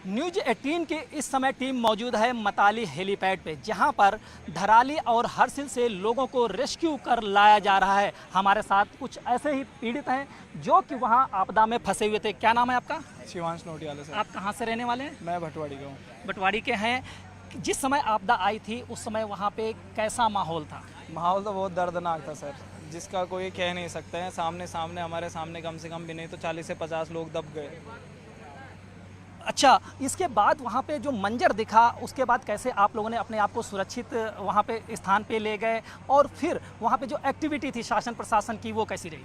News 18 की इस समय टीम मौजूद है मताली हेलीपैड पे, जहां पर धराली और हरसिल से लोगों को रेस्क्यू कर लाया जा रहा है। हमारे साथ कुछ ऐसे ही पीड़ित हैं जो कि वहां आपदा में फंसे हुए थे। क्या नाम है आपका? शिवांश नोटियाला सर। आप कहां से रहने वाले हैं? मैं भटवाड़ी का हूँ। बटवाड़ी के हैं। जिस समय आपदा आई थी उस समय वहां पे कैसा माहौल था? माहौल तो बहुत दर्दनाक था सर, जिसका कोई कह नहीं सकते हैं। सामने हमारे सामने कम से कम भी नहीं तो 40 से 50 लोग दब गए। अच्छा, इसके बाद वहाँ पे जो मंजर दिखा उसके बाद कैसे आप लोगों ने अपने आप को सुरक्षित वहाँ पे स्थान पे ले गए, और फिर वहाँ पे जो एक्टिविटी थी शासन प्रशासन की वो कैसी रही?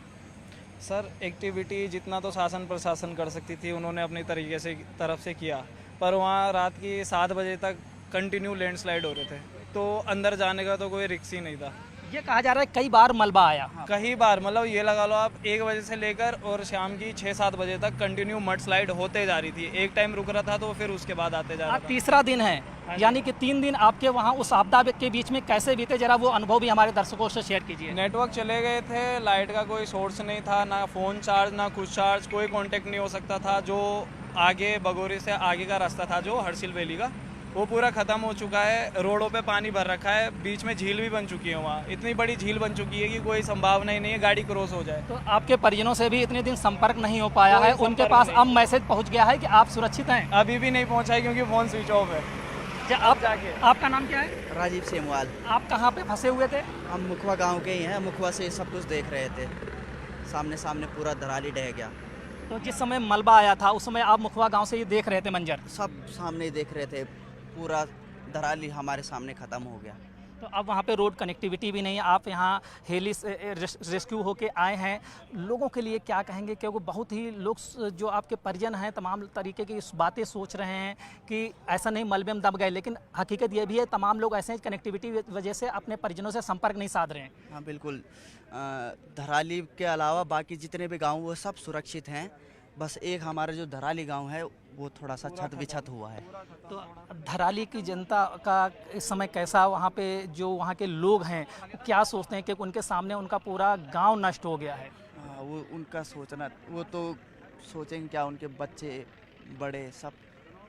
सर एक्टिविटी जितना तो शासन प्रशासन कर सकती थी उन्होंने अपनी तरीके से तरफ से किया, पर वहाँ रात की 7 बजे तक कंटिन्यू लैंडस्लाइड हो रहे थे, तो अंदर जाने का तो कोई रिक्स ही नहीं था। ये कहा जा रहा है कई बार मलबा आया। कई बार, मतलब ये लगा लो आप 1 बजे से लेकर और शाम की 6-7 बजे तक कंटिन्यू मड स्लाइड होते जा रही थी। एक टाइम रुक रहा था तो फिर उसके बाद आते जा रहा आज था। तीसरा दिन है, यानी कि 3 दिन आपके वहाँ उस आपदा के बीच में कैसे बीते, जरा वो अनुभव भी हमारे दर्शकों से शेयर कीजिए। नेटवर्क चले गए थे, लाइट का कोई सोर्स नहीं था, ना फ़ोन चार्ज ना कुछ चार्ज, कोई कांटेक्ट नहीं हो सकता था। जो आगे बगोरी से आगे का रास्ता था जो हरसिल वैली का, वो पूरा ख़त्म हो चुका है। रोडों पे पानी भर रखा है, बीच में झील भी बन चुकी है। वहाँ इतनी बड़ी झील बन चुकी है कि कोई संभावना ही नहीं है गाड़ी क्रॉस हो जाए। तो आपके परिजनों से भी इतने दिन संपर्क नहीं हो पाया है, उनके पास अब मैसेज पहुँच गया है कि आप सुरक्षित हैं? अभी भी नहीं पहुँचा है क्योंकि फ़ोन स्विच ऑफ है। आपका नाम क्या है? राजीव सेमवाल। आप कहाँ पे फंसे हुए थे? हम मुखवा गांव के ही हैं। मुखवा से सब कुछ देख रहे थे। सामने पूरा धराली ढह गया। तो जिस समय मलबा आया था उस समय आप मुखवा गांव से ये देख रहे थे मंजर? सब सामने ही देख रहे थे। पूरा धराली हमारे सामने ख़त्म हो गया। तो अब वहाँ पे रोड कनेक्टिविटी भी नहीं है, आप यहाँ हेली से रेस्क्यू होके आए हैं। लोगों के लिए क्या कहेंगे, क्योंकि बहुत ही लोग जो आपके परिजन हैं तमाम तरीके की बातें सोच रहे हैं कि ऐसा नहीं मलबे में दब गए, लेकिन हकीकत ये भी है तमाम लोग ऐसे हैं कनेक्टिविटी वजह से अपने परिजनों से संपर्क नहीं साध रहे हैं। हाँ बिल्कुल। धराली के अलावा बाकी जितने भी गाँव वो सब सुरक्षित हैं। बस एक हमारा जो धराली गाँव है वो थोड़ा सा छत विछत हुआ है। तो धराली की जनता का इस समय कैसा, वहाँ पे जो वहाँ के लोग हैं क्या सोचते हैं कि उनके सामने उनका पूरा गांव नष्ट हो गया है? हाँ, वो उनका सोचना, वो तो सोचेंगे क्या, उनके बच्चे बड़े सब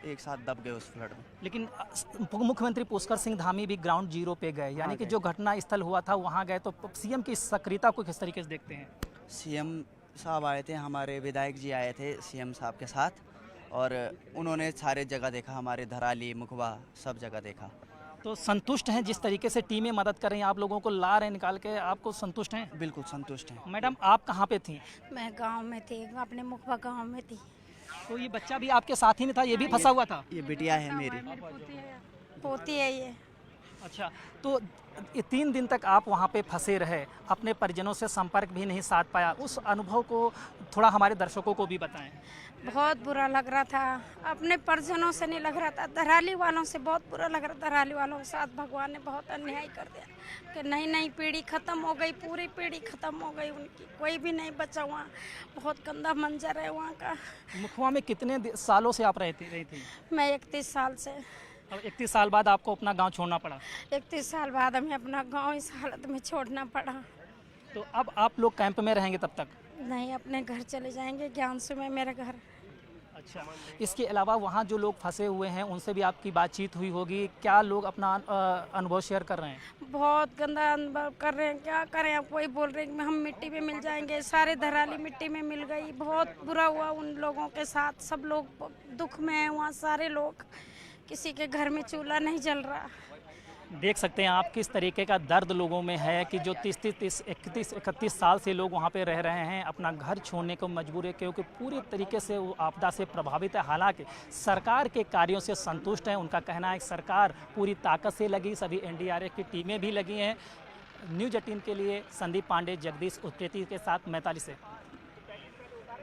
एक साथ दब गए उस फ्लड में। लेकिन मुख्यमंत्री पुष्कर सिंह धामी भी ग्राउंड जीरो पे गए, यानी कि जो घटना स्थल हुआ था वहाँ गए, तो सीएम की सक्रियता को किस तरीके से देखते हैं? सीएम साहब आए थे, हमारे विधायक जी आए थे सीएम साहब के साथ, और उन्होंने सारे जगह देखा, हमारे धराली मुखवा सब जगह देखा। तो संतुष्ट हैं जिस तरीके से टीमें मदद कर रही हैं, आप लोगों को ला रहे हैं निकाल के, आपको संतुष्ट हैं? बिल्कुल संतुष्ट हैं। मैडम आप कहाँ पे थी? मैं गांव में थी, अपने मुखबा गांव में थी। तो ये बच्चा भी आपके साथ ही में था, ये भी फंसा हुआ था? ये बिटिया है मेरी। पोती है ये। अच्छा, तो ये 3 दिन तक आप वहाँ पे फंसे रहे, अपने परिजनों से संपर्क भी नहीं साध पाया, उस अनुभव को थोड़ा हमारे दर्शकों को भी बताएं। बहुत बुरा लग रहा था, अपने परिजनों से नहीं लग रहा था, धराली वालों से बहुत बुरा लग रहा था। धराली वालों के साथ भगवान ने बहुत अन्याय कर दिया कि नई पीढ़ी ख़त्म हो गई, पूरी पीढ़ी ख़त्म हो गई उनकी, कोई भी नहीं बचा। वहाँ बहुत गंदा मंजर है वहाँ का। मुखवा में कितने सालों से आप रही थी? मैं 31 साल से। अब 31 साल बाद आपको अपना गांव छोड़ना पड़ा? 31 साल बाद हमें अपना गांव इस हालत में छोड़ना पड़ा। तो अब आप लोग कैंप में रहेंगे तब तक? नहीं, अपने घर चले जाएंगे, ज्ञानसू में मेरा घर। अच्छा, इसके अलावा वहाँ जो लोग फंसे हुए हैं उनसे भी आपकी बातचीत हुई होगी, क्या लोग अपना अनुभव शेयर कर रहे हैं? बहुत गंदा अनुभव कर रहे हैं, क्या करें। अब कोई बोल रहे हैं कि हम मिट्टी में मिल जाएंगे, सारे धराली मिट्टी में मिल गई। बहुत बुरा हुआ उन लोगों के साथ, सब लोग दुख में हैं वहाँ सारे लोग, किसी के घर में चूल्हा नहीं जल रहा। देख सकते हैं आप किस तरीके का दर्द लोगों में है कि जो 31 साल से लोग वहाँ पे रह रहे हैं, अपना घर छोड़ने को मजबूर है क्योंकि पूरी तरीके से वो आपदा से प्रभावित है। हालांकि सरकार के कार्यों से संतुष्ट हैं, उनका कहना है कि सरकार पूरी ताकत से लगी, सभी एनडीआरएफ की टीमें भी लगी हैं। न्यूज 18 के लिए संदीप पांडे, जगदीश उप्रेती के साथ मैताली से।